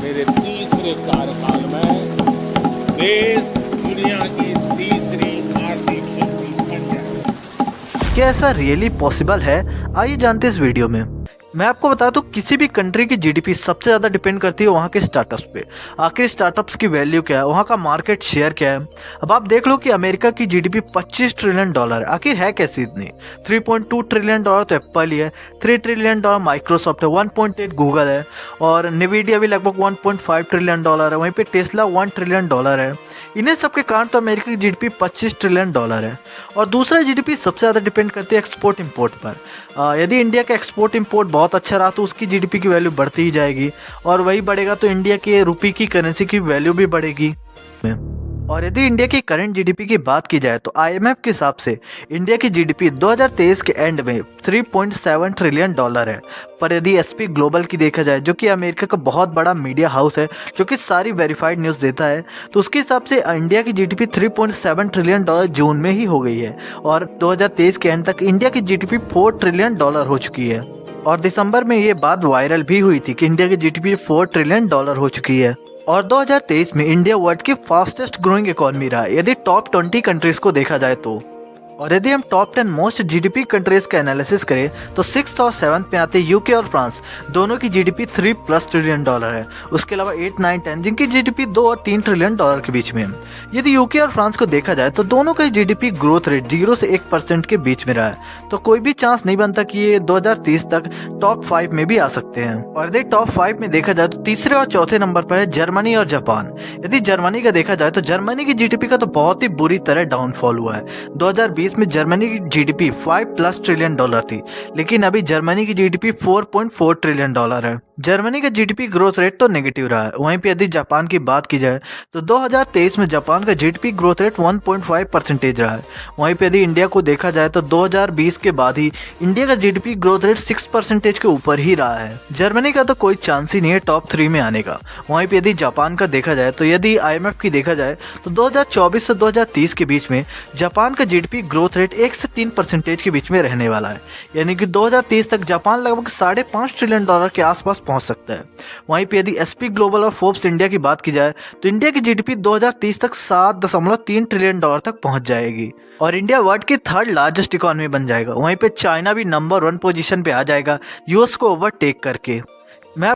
मेरे तीसरे कार्यकाल में देश दुनिया की तीसरी आर्थिक शक्ति बन जाए। क्या ऐसा रियली पॉसिबल है? आइए जानते हैं इस वीडियो में। मैं आपको बता दूं, किसी भी कंट्री की जीडीपी सबसे ज़्यादा डिपेंड करती है वहाँ के स्टार्टअप्स पे। आखिर स्टार्टअप्स की वैल्यू क्या है, वहाँ का मार्केट शेयर क्या है। अब आप देख लो कि अमेरिका की जीडीपी $25 ट्रिलियन है। आखिर है कैसी इतनी? $3.2 ट्रिलियन तो एप्पल ही है, $3 ट्रिलियन माइक्रोसॉफ्ट है, 1.8 गूगल है और निवीडिया भी लगभग $1.5 ट्रिलियन है। वहीं पर टेस्ला $1 ट्रिलियन है। इन्हें सबके कारण तो अमेरिका की जीडीपी $25 ट्रिलियन है। और दूसरा जीडीपी सबसे ज़्यादा डिपेंड करती है एक्सपोर्ट इंपोर्ट पर। यदि इंडिया का एक्सपोर्ट इंपोर्ट बहुत अच्छा रहा तो उसकी जीडीपी की वैल्यू बढ़ती ही जाएगी और वही बढ़ेगा तो इंडिया के रुपये की करेंसी की वैल्यू भी बढ़ेगी। और यदि इंडिया की करंट जीडीपी की बात की जाए तो आईएमएफ के हिसाब से इंडिया की जीडीपी 2023 के एंड में $3.7 ट्रिलियन है। पर यदि एसपी ग्लोबल की देखा जाए, जो कि अमेरिका का बहुत बड़ा मीडिया हाउस है जो कि सारी वेरीफाइड न्यूज़ देता है, तो उसके हिसाब से इंडिया की जीडीपी $3.7 ट्रिलियन जून में ही हो गई है और 2023 के एंड तक इंडिया की जीडीपी $4 ट्रिलियन हो चुकी है। और दिसंबर में ये बात वायरल भी हुई थी कि इंडिया की जीडीपी $4 ट्रिलियन हो चुकी है। और 2023 में इंडिया वर्ल्ड की फास्टेस्ट ग्रोइंग इकोनॉमी रहा है यदि टॉप 20 कंट्रीज को देखा जाए तो। और यदि हम टॉप 10 मोस्ट जीडीपी कंट्रीज का एनालिसिस करें तो 6th और 7th में आते यूके और फ्रांस, दोनों की जीडीपी $3+ ट्रिलियन है। उसके अलावा 8, 9, 10 जिनकी जीडीपी $2 और $3 ट्रिलियन के बीच में। यदि यूके और फ्रांस को देखा जाए तो दोनों का जीडीपी ग्रोथ रेट 0 से 1% के बीच में रहा है, तो कोई भी चांस नहीं बनता कि ये 2030 तक टॉप 5 में भी आ सकते हैं। और यदि टॉप 5 में देखा जाए तो तीसरे और चौथे नंबर पर है जर्मनी और जापान। यदि जर्मनी का देखा जाए तो जर्मनी की जीडीपी का तो बहुत ही बुरी तरह डाउनफॉल हुआ है। 2020 में जर्मनी की जीडीपी $5+ ट्रिलियन थी, लेकिन अभी जर्मनी की जीडीपी $4.4 ट्रिलियन है। जर्मनी का जीडीपी ग्रोथ रेट तो नेगेटिव रहा है। वहीं पे यदि जापान की बात की जाए तो 2023 में जापान का जीडीपी ग्रोथ रेट 1.5% रहा है। वहीं पे यदि इंडिया को देखा जाए तो 2020 के बाद ही इंडिया का जीडीपी ग्रोथ रेट 6% के ऊपर ही रहा है। जर्मनी का तो कोई चांस ही नहीं है टॉप 3 में आने का। वहीं पे यदि जापान का देखा जाए तो यदि आईएमएफ की देखा जाए तो 2024 से 2030 के बीच में जापान का जीडीपी ग्रोथ रेट 1 से 3% के बीच में रहने वाला है। यानी कि 2030 तक जापान लगभग $5.5 ट्रिलियन के आसपास पहुंच सकता है। वहीं पे यदि एसपी ग्लोबल और फोर्ब्स इंडिया की बात की जाए तो इंडिया की जीडीपी 2030 तक $7.3 ट्रिलियन तक पहुंच जाएगी और इंडिया वर्ल्ड की 3rd लार्जेस्ट इकोनॉमी बन जाएगा। वहीं पे चाइना भी नंबर 1 पोजीशन पे आ जाएगा यूएस को ओवरटेक करके।